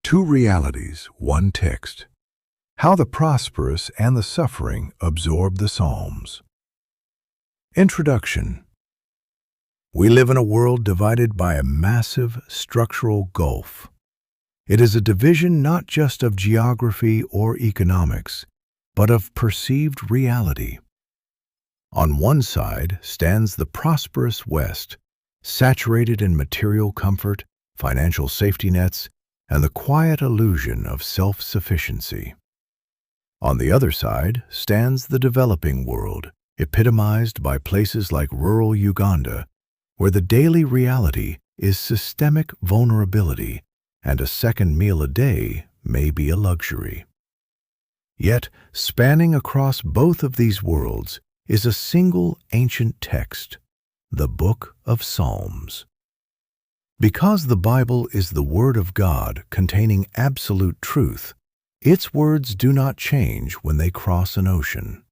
Two realities, one text. How the prosperous and the suffering absorb the Psalms. Introduction. We live in a world divided by a massive structural gulf. It is a division not just of geography or economics, but of perceived reality. On one side stands the prosperous West, saturated in material comfort, financial safety nets, and the quiet illusion of self-sufficiency. On the other side stands the developing world, epitomized by places like rural Uganda, where the daily reality is systemic vulnerability and a second meal a day may be a luxury. Yet, spanning across both of these worlds is a single ancient text, the Book of Psalms. Because the Bible is the Word of God containing absolute truth, its words do not change when they cross an ocean.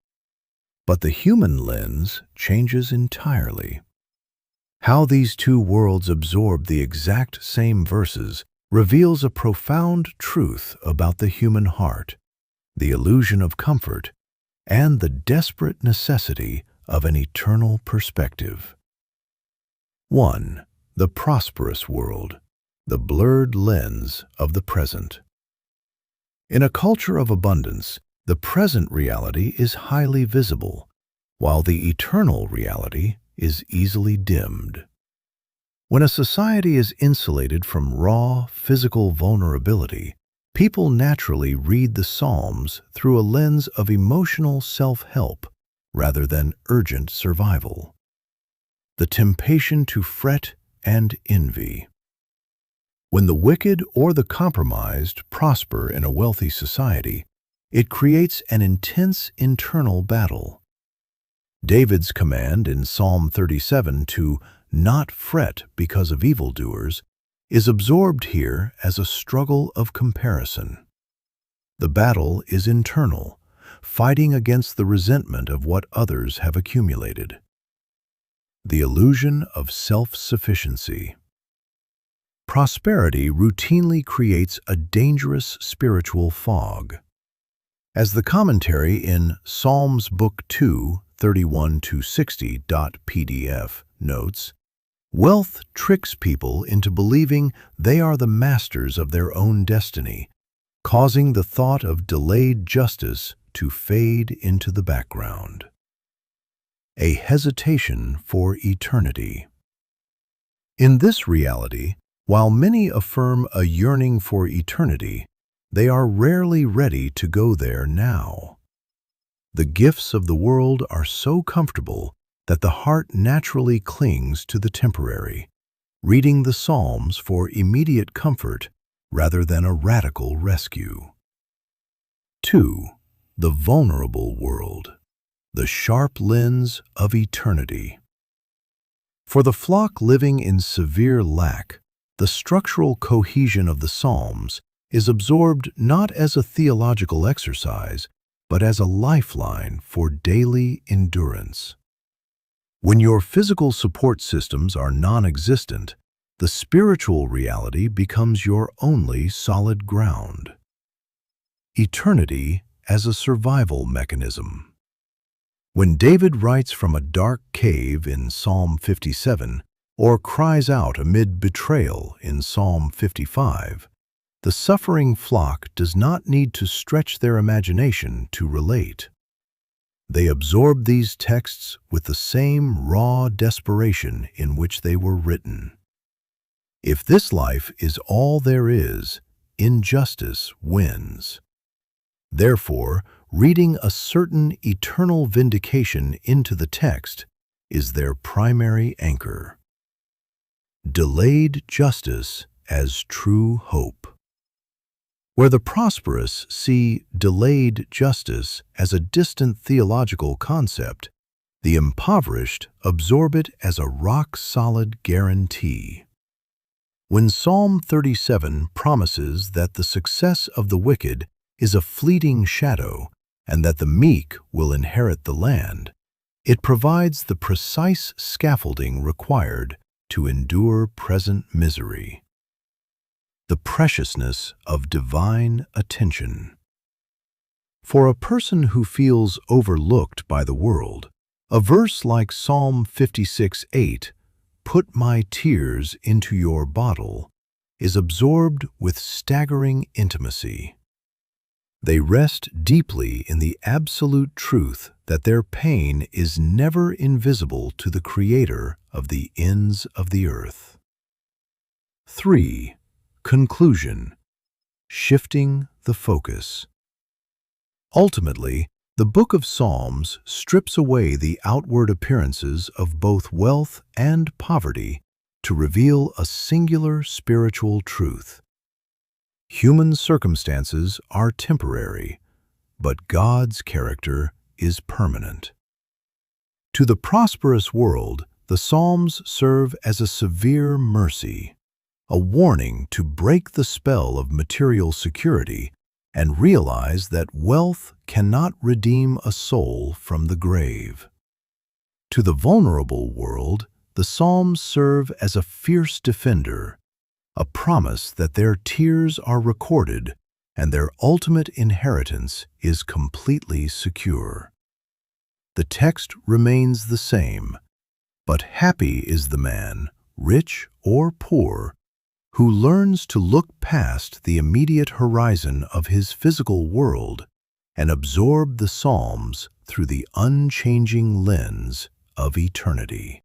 But the human lens changes entirely. How these two worlds absorb the exact same verses reveals a profound truth about the human heart, the illusion of comfort, and the desperate necessity of an eternal perspective. 1. The prosperous world, the blurred lens of the present. In a culture of abundance, the present reality is highly visible, while the eternal reality is easily dimmed. When a society is insulated from raw, physical vulnerability, people naturally read the Psalms through a lens of emotional self-help rather than urgent survival. The temptation to fret and envy. When the wicked or the compromised prosper in a wealthy society, it creates an intense internal battle. David's command in Psalm 37 to not fret because of evildoers is absorbed here as a struggle of comparison. The battle is internal, fighting against the resentment of what others have accumulated. The illusion of self-sufficiency. Prosperity routinely creates a dangerous spiritual fog. As the commentary in Psalms Book 2, 31-60.pdf notes, wealth tricks people into believing they are the masters of their own destiny, causing the thought of delayed justice to fade into the background. A hesitation for eternity. In this reality, while many affirm a yearning for eternity, they are rarely ready to go there now. The gifts of the world are so comfortable that the heart naturally clings to the temporary, reading the Psalms for immediate comfort rather than a radical rescue. 2. The vulnerable world. The sharp lens of eternity. For the flock living in severe lack, the structural cohesion of the Psalms is absorbed not as a theological exercise, but as a lifeline for daily endurance. When your physical support systems are non-existent, the spiritual reality becomes your only solid ground. Eternity as a survival mechanism. When David writes from a dark cave in Psalm 57 or cries out amid betrayal in Psalm 55, the suffering flock does not need to stretch their imagination to relate. They absorb these texts with the same raw desperation in which they were written. If this life is all there is, injustice wins. Therefore, reading a certain eternal vindication into the text is their primary anchor. Delayed justice as true hope. Where the prosperous see delayed justice as a distant theological concept, the impoverished absorb it as a rock-solid guarantee. When Psalm 37 promises that the success of the wicked is a fleeting shadow and that the meek will inherit the land, it provides the precise scaffolding required to endure present misery. the preciousness of divine attention. For a person who feels overlooked by the world, a verse like Psalm 56:8, "Put my tears into your bottle," is absorbed with staggering intimacy. They rest deeply in the absolute truth that their pain is never invisible to the Creator of the ends of the earth. 3. Conclusion: shifting the focus. Ultimately, the Book of Psalms strips away the outward appearances of both wealth and poverty to reveal a singular spiritual truth. Human circumstances are temporary, but God's character is permanent. To the prosperous world, the Psalms serve as a severe mercy, a warning to break the spell of material security and realize that wealth cannot redeem a soul from the grave. To the vulnerable world, the Psalms serve as a fierce defender, a promise that their tears are recorded and their ultimate inheritance is completely secure. The text remains the same, but happy is the man, rich or poor, who learns to look past the immediate horizon of his physical world and absorb the Psalms through the unchanging lens of eternity.